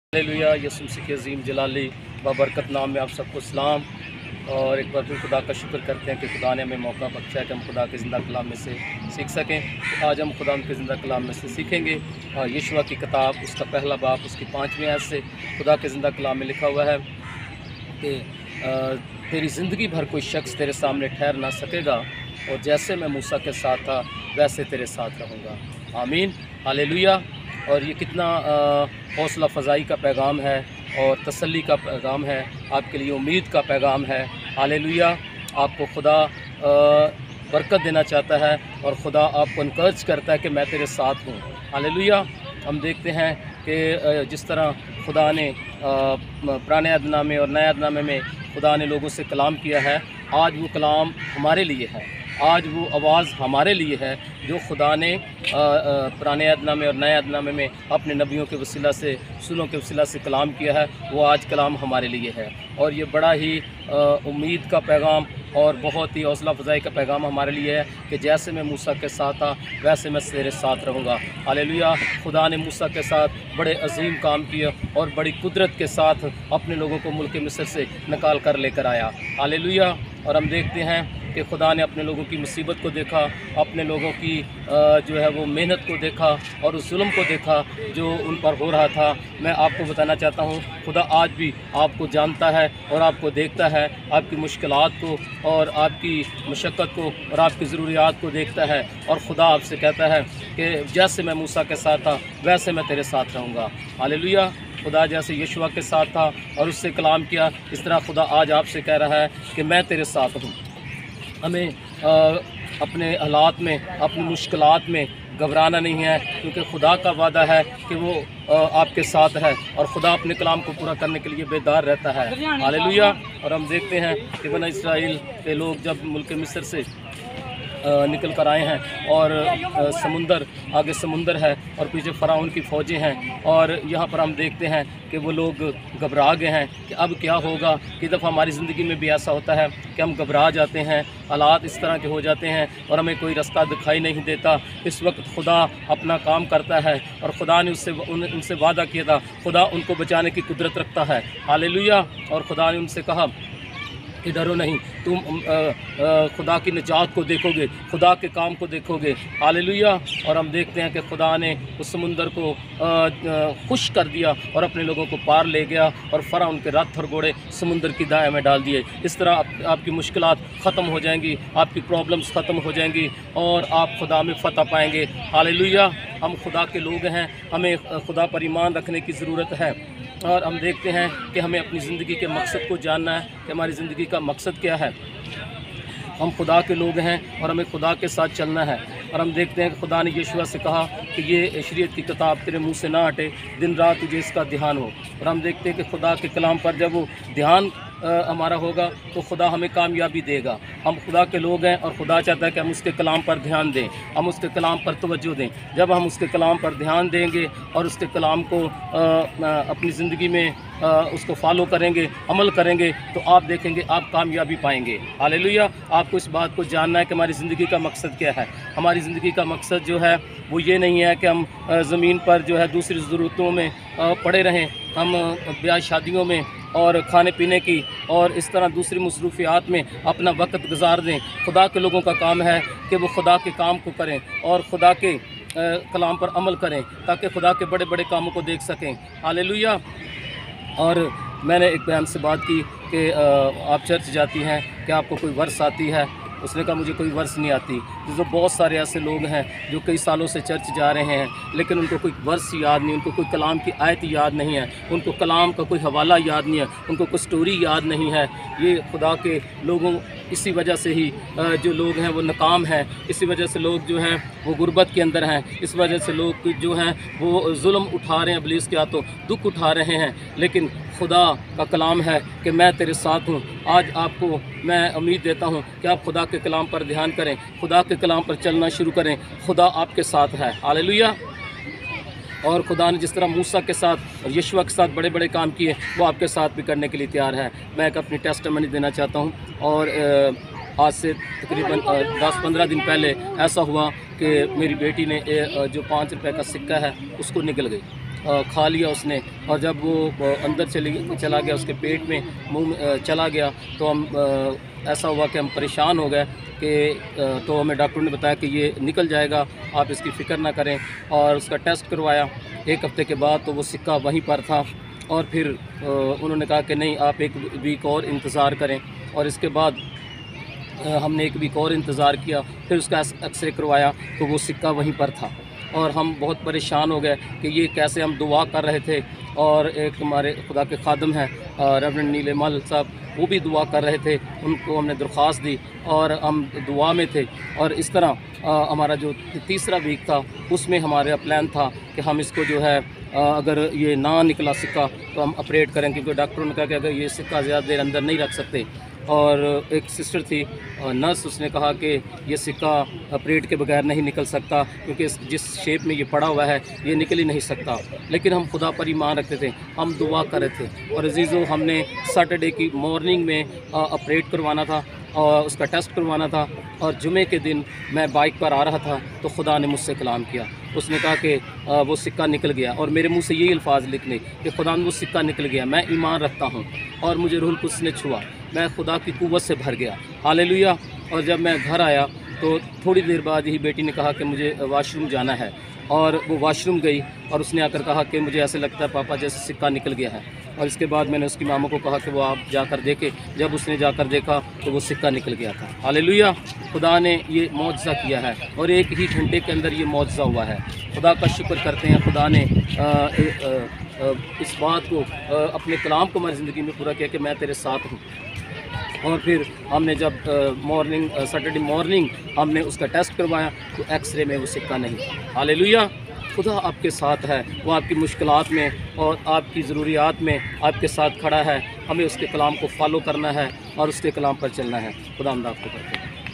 Hallelujah. Yesu Masih के अज़ीम जलाली बाबरकत नाम में आप सबको सलाम। और एक बार फिर खुदा का शुक्र करते हैं कि खुदा ने हमें मौका बख्शा है कि हम खुदा के ज़िंदा कलाम में से सीख सकें। तो आज हम खुदा के ज़िंदा कलाम में से सीखेंगे यशुआ की किताब, उसका पहला बाब, उसकी 5वीं आयत से खुदा के ज़िंदा कलाम में लिखा हुआ है कि तेरी ज़िंदगी भर कोई शख्स तेरे सामने ठहर ना सकेगा, और जैसे मैं मूसा के साथ था वैसे तेरे साथ रहूँगा। आमीन, हालेलुया। और ये कितना हौसला फ़ज़ाई का पैगाम है और तसल्ली का पैगाम है, आपके लिए उम्मीद का पैगाम है। हालेलुया। आपको खुदा बरकत देना चाहता है और खुदा आपको इनकरेज करता है कि मैं तेरे साथ हूँ। हालेलुया। हम देखते हैं कि जिस तरह खुदा ने पुराने अहदनामे और नए अहदनामे में खुदा ने लोगों से कलाम किया है, आज वो कलाम हमारे लिए है, आज वो आवाज़ हमारे लिए है जो खुदा ने पुराने अहदनामे और नए अहदनामे में अपने नबियों के वसीला से, रसूलों के वसीला से कलाम किया है। वो आज कलाम हमारे लिए है और ये बड़ा ही उम्मीद का पैगाम और बहुत ही हौसला अफ़ज़ाई का पैगाम हमारे लिए है कि जैसे मैं मूसा के साथ था वैसे मैं तेरे साथ रहूँगा। हालेलुया। खुदा ने मूसा के साथ बड़े अजीम काम किए और बड़ी कुदरत के साथ अपने लोगों को मुल्क मिस्र से निकाल कर लेकर आया। हालेलुया। और हम देखते हैं कि खुदा ने अपने लोगों की मुसीबत को देखा, अपने लोगों की जो है वो मेहनत को देखा और उस जुल्म को देखा जो उन पर हो रहा था। मैं आपको बताना चाहता हूँ, खुदा आज भी आपको जानता है और आपको देखता है, आपकी मुश्किलात को और आपकी मशक्क़त को और आपकी ज़रूरियात को देखता है। और खुदा आपसे कहता है कि जैसे मैं मूसा के साथ था वैसे मैं तेरे साथ रहूँगा। हालेलुया। खुदा जैसे यशुआ के साथ था और उससे कलाम किया, इस तरह खुदा आज आपसे कह रहा है कि मैं तेरे साथ हूँ। हमें अपने हालात में, अपनी मुश्किलात में घबराना नहीं है, क्योंकि खुदा का वादा है कि वो आपके साथ है और खुदा अपने कलाम को पूरा करने के लिए बेदार रहता है। हालेलुया। और हम देखते हैं कि बनी इस्राइल के लोग जब मुल्क मिस्र से निकल कर आए हैं और समुंदर, आगे समुंदर है और पीछे फ़िरौन की फ़ौजें हैं, और यहाँ पर हम देखते हैं कि वो लोग घबरा गए हैं कि अब क्या होगा। कई दफ़ा हमारी ज़िंदगी में भी ऐसा होता है कि हम घबरा जाते हैं, हालात इस तरह के हो जाते हैं और हमें कोई रास्ता दिखाई नहीं देता। इस वक्त खुदा अपना काम करता है और खुदा ने उनसे वादा किया था, खुदा उनको बचाने की कुदरत रखता है। हालेलुया। और खुदा ने उनसे कहा कि डरो नहीं, तुम खुदा की निजात को देखोगे, खुदा के काम को देखोगे। हालेलुया। और हम देखते हैं कि खुदा ने उस समुंदर को खुश कर दिया और अपने लोगों को पार ले गया और फ़िरौन के रथ और घोड़े समुंदर की दाएं में डाल दिए। इस तरह आपकी मुश्किलात ख़त्म हो जाएंगी, आपकी प्रॉब्लम्स ख़त्म हो जाएंगी और आप खुदा में फ़तह पाएंगे। हालेलुया। हम खुदा के लोग हैं, हमें खुदा पर ईमान रखने की ज़रूरत है। और हम देखते हैं कि हमें अपनी ज़िंदगी के मकसद को जानना है कि हमारी ज़िंदगी का मकसद क्या है। हम खुदा के लोग हैं और हमें खुदा के साथ चलना है। और हम देखते हैं कि खुदा ने यशुआ से कहा कि ये शरीयत की किताब तेरे मुंह से ना हटे, दिन रात तुझे इसका ध्यान हो। और हम देखते हैं कि खुदा के कलाम पर जब वो ध्यान हमारा होगा तो खुदा हमें कामयाबी देगा। हम खुदा के लोग हैं और खुदा चाहता है कि हम उसके कलाम पर ध्यान दें, हम उसके कलाम पर तवज्जो दें। जब हम उसके कलाम पर ध्यान देंगे और उसके कलाम को अपनी ज़िंदगी में उसको फॉलो करेंगे, अमल करेंगे, तो आप देखेंगे आप कामयाबी पाएंगे। हालेलुया। आपको इस बात को जानना है कि हमारी ज़िंदगी का मकसद क्या है। हमारी ज़िंदगी का मकसद जो है वो ये नहीं है कि हम ज़मीन पर जो है दूसरी ज़रूरतों में पड़े रहें, हम ब्याह शादियों में और खाने पीने की और इस तरह दूसरी मसरूफियात में अपना वक्त गुजार दें। खुदा के लोगों का काम है कि वो खुदा के काम को करें और खुदा के कलाम पर अमल करें ताकि खुदा के बड़े बड़े कामों को देख सकें। हालेलुया। और मैंने एक बहन से बात की कि आप चर्च जाती हैं, क्या आपको कोई वर्स आती है? उसने कहा मुझे कोई वर्स नहीं आती। जो बहुत सारे ऐसे लोग हैं जो कई सालों से चर्च जा रहे हैं लेकिन उनको कोई वर्स याद नहीं, उनको कोई कलाम की आयत याद नहीं है, उनको कलाम का कोई हवाला याद नहीं है, उनको कोई स्टोरी याद नहीं है। ये खुदा के लोगों, इसी वजह से ही जो लोग हैं वो नाकाम हैं, इसी वजह से लोग जो हैं वो गुर्बत के अंदर हैं, इस वजह से लोग जो हैं वो जुल्म उठा रहे हैं, इब्लीस के हाथों दुख उठा रहे हैं। लेकिन खुदा का कलाम है कि मैं तेरे साथ हूँ। आज आपको मैं उम्मीद देता हूँ कि आप खुदा के कलाम पर ध्यान करें, खुदा के कलाम पर चलना शुरू करें। खुदा आपके साथ है। हालेलुया। और खुदा ने जिस तरह मूसा के साथ और यशुआ के साथ बड़े बड़े काम किए वो आपके साथ भी करने के लिए तैयार है। मैं एक अपनी टेस्टिमनी देना चाहता हूँ। और आज से तकरीबन 10-15 दिन पहले ऐसा हुआ कि मेरी बेटी ने जो 5 रुपए का सिक्का है उसको निगल गई کھا لیا اس نے، اور جب وہ اندر چلا گیا اس کے پیٹ میں، منہ میں چلا گیا، تو ہم ایسا ہوا کہ ہم پریشان ہو گئے کہ تو ہمیں ڈاکٹر نے بتایا کہ یہ نکل جائے گا، آپ اس کی فکر نہ کریں، اور اس کا ٹیسٹ کروایا 1 ہفتے کے بعد، تو وہ سکہ وہیں پر تھا، اور پھر انہوں نے کہا کہ نہیں، آپ 1 ویک اور انتظار کریں، اور اس کے بعد ہم نے 1 ویک اور انتظار کیا، پھر اس کا ایکس رے کروایا تو وہ سکہ وہیں پر تھا، اور ہم بہت پریشان ہو گئے کہ یہ کیسے. ہم دعا کر رہے تھے، اور ایک ہمارے خدا کے خادم ہیں ریورنڈ نیل مل صاحب، وہ بھی دعا کر رہے تھے، ان کو ہم نے درخواست دی اور ہم دعا میں تھے، اور اس طرح ہمارا جو تیسرا ویک تھا اس میں ہمارا پلان تھا کہ ہم اس کو جو ہے اگر یہ نہ نکلا سکہ تو ہم آپریٹ کریں، کیونکہ ڈاکٹروں نے کہا کہ اگر یہ سکہ زیادہ دیر اندر نہیں رکھ سکتے. اور ایک سسٹر تھی نرس، اس نے کہا کہ یہ سکہ آپریٹ کے بغیر نہیں نکل سکتا، کیونکہ جس شیپ میں یہ پڑا ہوا ہے یہ نکل ہی نہیں سکتا. لیکن ہم خدا پر ایمان رکھتے تھے، ہم دعا کر رہے تھے، اور عزیزو ہم نے سیٹرڈے کی مارننگ میں آپریٹ کروانا تھا اور اس کا ٹیسٹ کروانا تھا، اور جمعے کے دن میں بائک پر آ رہا تھا تو خدا نے مجھ سے کلام کیا. اس نے کہا کہ وہ سکہ نکل گیا، اور میرے منہ سے یہی الفاظ لکھنے کہ خدا وہ سکہ نکل گیا. میں ایمان رکھتا ہوں، اور مجھے روح القدس نے چھوا، میں خدا کی قوت سے بھر گیا. ہاللیلویہ. اور جب میں گھر آیا تو تھوڑی دیر بعد ہی بیٹی نے کہا کہ مجھے واش روم جانا ہے، اور وہ واش روم گئی، اور اس نے آ کر کہا کہ مجھے ایسے لگتا ہے پاپا جیسے سکہ نکل گیا ہے. اور اس کے بعد میں نے اس کی ماما کو کہا کہ وہ آپ جا کر دیکھے. جب اس نے جا کر دیکھا تو وہ سکہ نکل گیا تھا. ہاللیلویہ. خدا نے یہ معجزہ کیا ہے، اور 1 ہی گھنٹے کے اندر یہ معجزہ ہوا ہے. خدا کا شکر کرتے ہیں، خدا نے اس بات کو اپنے کلام کو ہماری زندگی میں پورا کیا کہ میں تیرے ساتھ ہوں. اور پھر ہم نے جب سیٹرڈے مارننگ ہم نے اس کا ٹیسٹ کروایا تو ایکس رے میں وہ سکہ نہیں تھا. ہاللیلویہ. خدا آپ کے ساتھ ہے، وہ آپ کی مشکلات میں اور آپ کی ضروریات میں آپ کے ساتھ کھڑا ہے. ہمیں اس کے کلام کو فالو کرنا ہے اور اس کے کلام پر چلنا ہے. خدا ہم آپ کو کرتے ہیں.